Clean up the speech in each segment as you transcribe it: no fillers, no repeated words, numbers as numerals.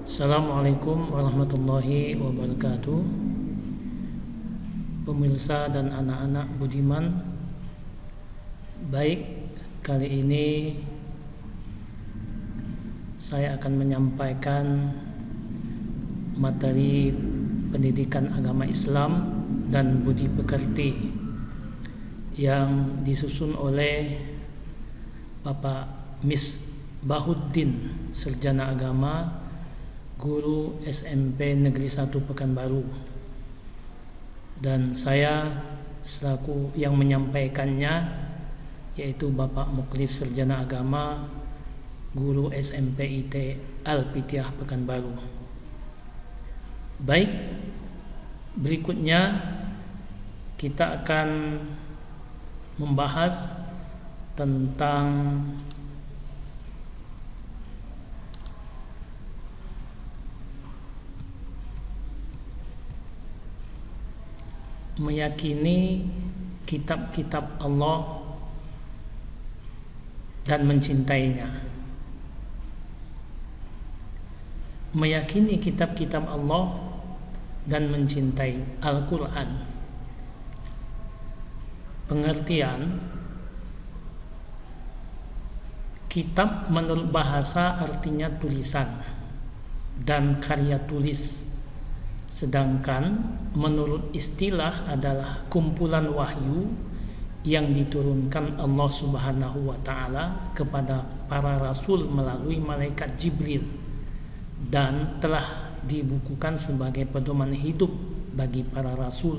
Assalamualaikum warahmatullahi wabarakatuh. Pemirsa dan anak-anak budiman, baik, kali ini saya akan menyampaikan materi pendidikan agama Islam dan budi pekerti yang disusun oleh Bapak Misbahuddin, Sarjana Agama, Guru SMP Negeri 1 Pekanbaru, dan saya selaku yang menyampaikannya yaitu Bapak Mukhlis, Sarjana Agama, Guru SMP IT Al-Pitiah Pekanbaru. Baik, berikutnya kita akan membahas tentang meyakini kitab-kitab Allah dan mencintainya. Meyakini kitab-kitab Allah dan mencintai Al-Quran. Pengertian kitab menurut bahasa artinya tulisan dan karya tulis, sedangkan menurut istilah adalah kumpulan wahyu yang diturunkan Allah Subhanahu wa Ta'ala kepada para rasul melalui malaikat Jibril dan telah dibukukan sebagai pedoman hidup bagi para rasul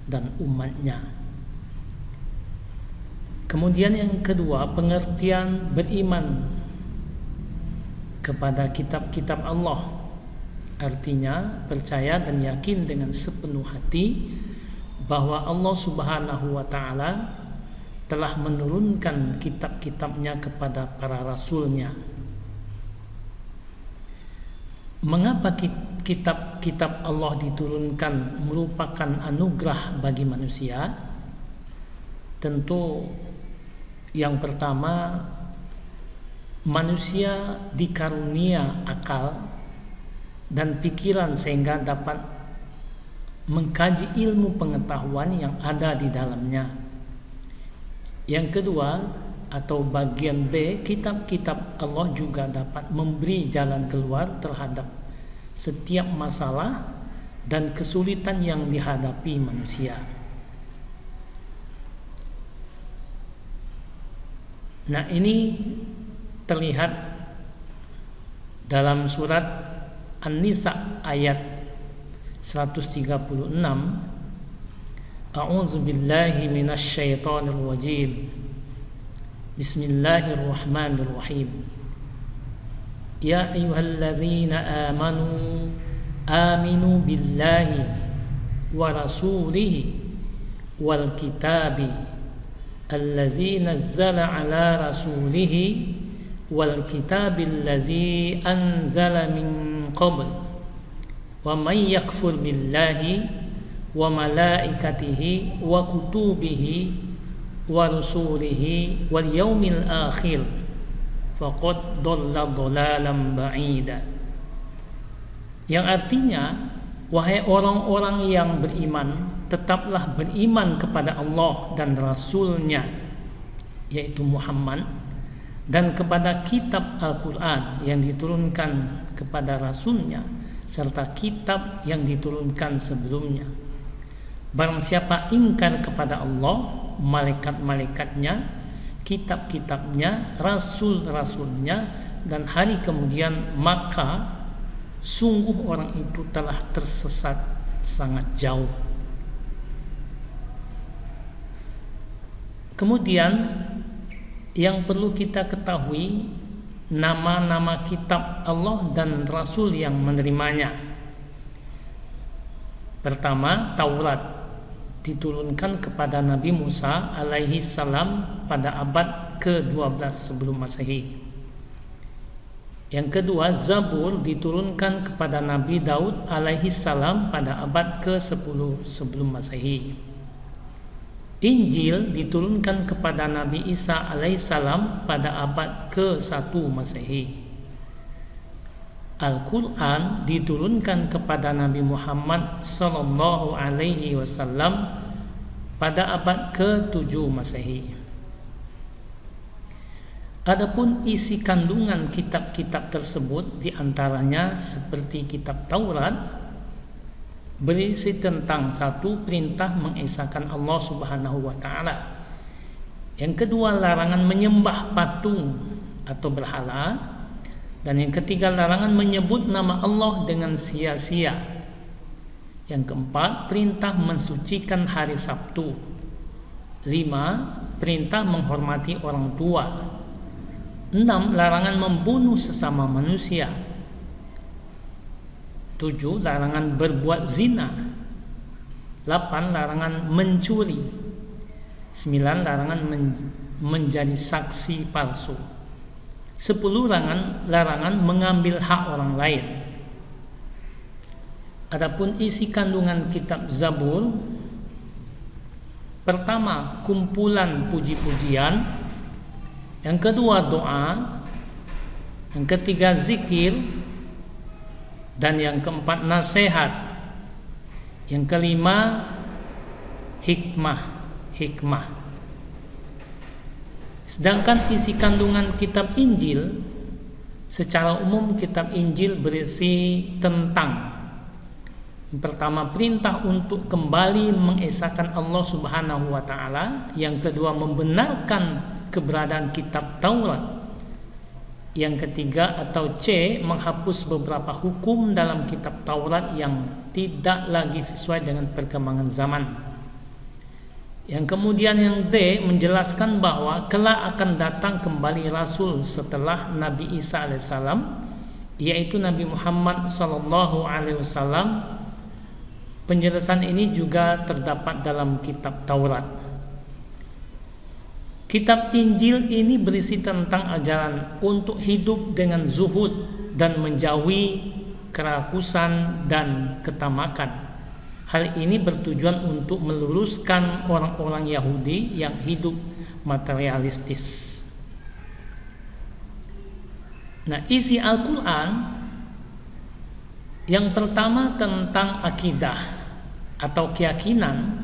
dan umatnya. Kemudian yang kedua, pengertian beriman kepada kitab-kitab Allah, artinya percaya dan yakin dengan sepenuh hati bahwa Allah Subhanahu wa Ta'ala telah menurunkan kitab-kitabnya kepada para rasulnya. Mengapa kitab-kitab Allah diturunkan merupakan anugerah bagi manusia? Tentu yang pertama, manusia dikarunia akal dan pikiran sehingga dapat mengkaji ilmu pengetahuan yang ada di dalamnya. Yang kedua, atau bagian B, kitab-kitab Allah juga dapat memberi jalan keluar terhadap setiap masalah dan kesulitan yang dihadapi manusia. Nah, ini terlihat dalam surat An-Nisa ayat 136. A'udzu billahi minasy syaithanir rajim. Bismillahirrahmanirrahim. Ya ayyuhalladzina aminu billahi wa rasulihi wal kitabi allazi nazzala ala rasulihi wal kitabil ladzi anzala min qabl wa may yakfur billahi wa malaikatihi wa kutubihi wa rusulihi wal yaumil akhir faqad dhalla dhalalan ba'ida. Yang artinya, wahai orang-orang yang beriman, tetaplah beriman kepada Allah dan Rasulnya, yaitu Muhammad, dan kepada kitab Al-Quran yang diturunkan kepada Rasulnya, serta kitab yang diturunkan sebelumnya. Barang siapa ingkar kepada Allah, malaikat-malaikatnya, kitab-kitabnya, rasul-rasulnya, dan hari kemudian, maka sungguh orang itu telah tersesat sangat jauh. Kemudian yang perlu kita ketahui, nama-nama kitab Allah dan Rasul yang menerimanya. Pertama, Taurat diturunkan kepada Nabi Musa alaihi salam pada abad ke-12 sebelum Masehi. Yang kedua, Zabur diturunkan kepada Nabi Daud alaihi salam pada abad ke-10 sebelum Masehi. Injil diturunkan kepada Nabi Isa alaihissalam pada abad ke-1 Masehi. Al-Quran diturunkan kepada Nabi Muhammad Sallallahu Alaihi Wasallam pada abad ke-7 Masehi. Adapun isi kandungan kitab-kitab tersebut diantaranya seperti kitab Taurat berisi tentang satu, perintah mengesahkan Allah Subhanahu wa Ta'ala. Yang kedua, larangan menyembah patung atau berhala. Dan yang ketiga, larangan menyebut nama Allah dengan sia-sia. Yang keempat, perintah mensucikan hari Sabtu. 5. Perintah menghormati orang tua. 6. Larangan membunuh sesama manusia. 7. Larangan berbuat zina. 8. Larangan mencuri. 9. Larangan menjadi saksi palsu. 10. Larangan mengambil hak orang lain. Adapun isi kandungan kitab Zabur, pertama, kumpulan puji-pujian. Yang kedua, doa. Yang ketiga, zikir. Dan yang keempat, nasihat. Yang kelima, hikmah. Sedangkan isi kandungan kitab Injil, secara umum kitab Injil berisi tentang, pertama, perintah untuk kembali mengesahkan Allah Subhanahu wa Ta'ala. Yang kedua, membenarkan keberadaan kitab Taurat. Yang ketiga atau C, menghapus beberapa hukum dalam kitab Taurat yang tidak lagi sesuai dengan perkembangan zaman. Yang kemudian yang D, menjelaskan bahwa kelak akan datang kembali Rasul setelah Nabi Isa alaihissalam, yaitu Nabi Muhammad sallallahu alaihi wasallam. Penjelasan ini juga terdapat dalam kitab Taurat. Kitab Injil ini berisi tentang ajaran untuk hidup dengan zuhud dan menjauhi kerakusan dan ketamakan. Hal ini bertujuan untuk meluruskan orang-orang Yahudi yang hidup materialistis. Nah, isi Al-Quran yang pertama tentang akidah atau keyakinan,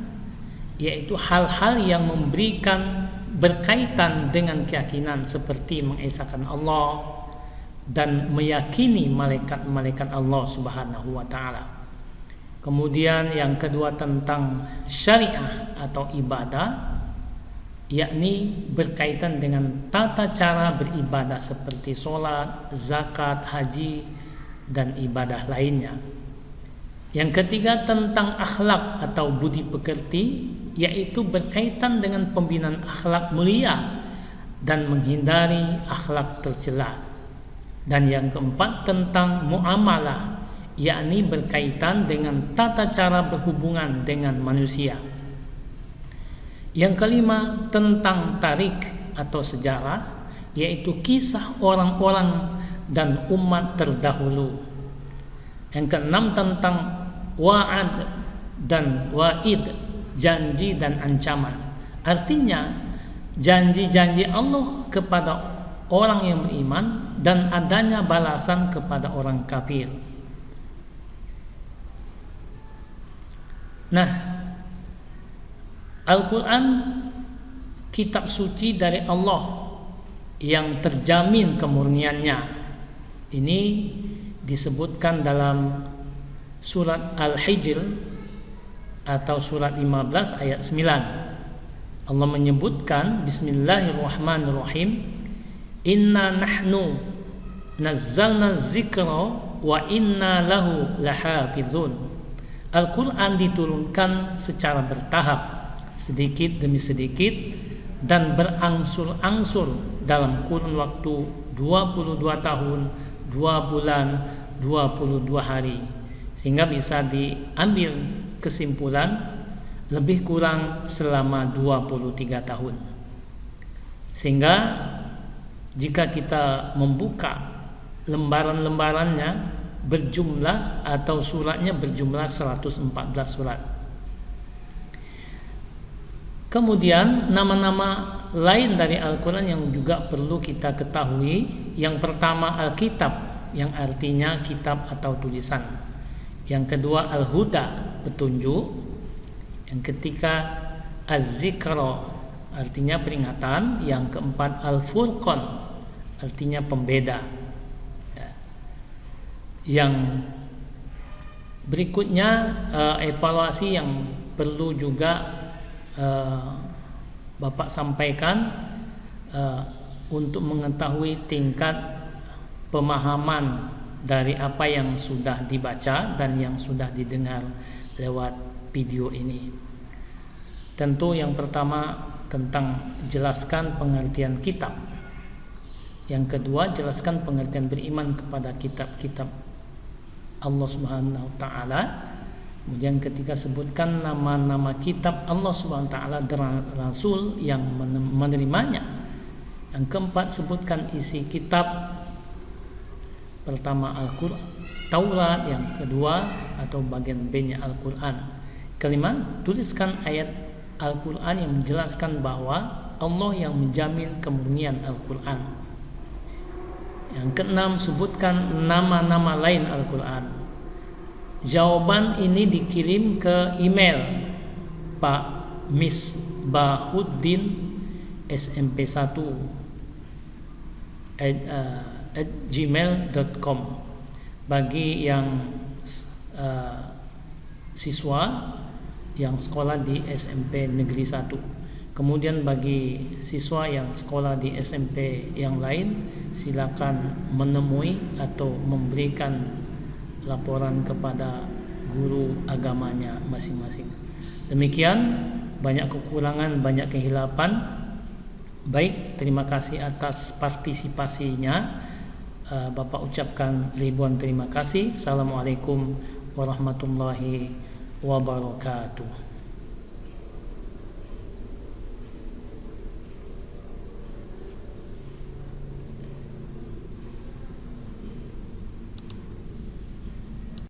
yaitu hal-hal yang memberikan berkaitan dengan keyakinan seperti mengesahkan Allah dan meyakini malaikat-malaikat Allah Subhanahu wa Ta'ala. Kemudian yang kedua tentang syariah atau ibadah, yakni berkaitan dengan tata cara beribadah seperti sholat, zakat, haji, dan ibadah lainnya. Yang ketiga tentang akhlak atau budi pekerti, yaitu berkaitan dengan pembinaan akhlak mulia dan menghindari akhlak tercela. Dan yang keempat tentang muamalah, yakni berkaitan dengan tata cara berhubungan dengan manusia. Yang kelima tentang tarik atau sejarah, yaitu kisah orang-orang dan umat terdahulu. Yang keenam tentang wa'ad dan wa'id, janji dan ancaman. Artinya janji-janji Allah kepada orang yang beriman dan adanya balasan kepada orang kafir. Nah, Al-Quran kitab suci dari Allah yang terjamin kemurniannya. Ini disebutkan dalam surat Al-Hijr atau surat 15 ayat 9. Allah menyebutkan Bismillahirrahmanirrahim, Inna nahnu nazzalna zikra wa inna lahu lahafizun. Al-Quran diturunkan secara bertahap, sedikit demi sedikit, dan berangsur-angsur dalam kurun waktu 22 tahun, 2 bulan, 22 hari. Sehingga bisa diambil kesimpulan lebih kurang selama 23 tahun. Sehingga jika kita membuka lembaran-lembarannya berjumlah atau suratnya berjumlah 114 surat. Kemudian nama-nama lain dari Al-Quran yang juga perlu kita ketahui. Yang pertama Alkitab, yang artinya kitab atau tulisan. Yang kedua al-huda, petunjuk. Yang ketiga az-zikra, artinya peringatan. Yang keempat al-furqan, artinya pembeda. Yang berikutnya evaluasi yang perlu juga Bapak sampaikan untuk mengetahui tingkat pemahaman dari apa yang sudah dibaca dan yang sudah didengar lewat video ini. Tentu yang pertama tentang jelaskan pengertian kitab. Yang kedua jelaskan pengertian beriman kepada kitab-kitab Allah Subhanahu wa taala. Kemudian ketiga sebutkan nama-nama kitab Allah Subhanahu wa taala dan Rasul yang menerimanya. Yang keempat sebutkan isi kitab. Pertama Al-Qur'an, Taurat. Yang kedua atau bagian B-nya Al-Qur'an. Kelima, tuliskan ayat Al-Qur'an yang menjelaskan bahwa Allah yang menjamin kemurnian Al-Qur'an. Yang keenam, sebutkan nama-nama lain Al-Qur'an. Jawaban ini dikirim ke email Pak Misbahuddin SMP1 @gmail.com bagi yang siswa yang sekolah di SMP Negeri 1. Kemudian bagi siswa yang sekolah di SMP yang lain, silakan menemui atau memberikan laporan kepada guru agamanya masing-masing. Demikian, banyak kekurangan, banyak kehilapan. Baik, terima kasih atas partisipasinya. Bapak ucapkan ribuan terima kasih. Assalamualaikum warahmatullahi wabarakatuh.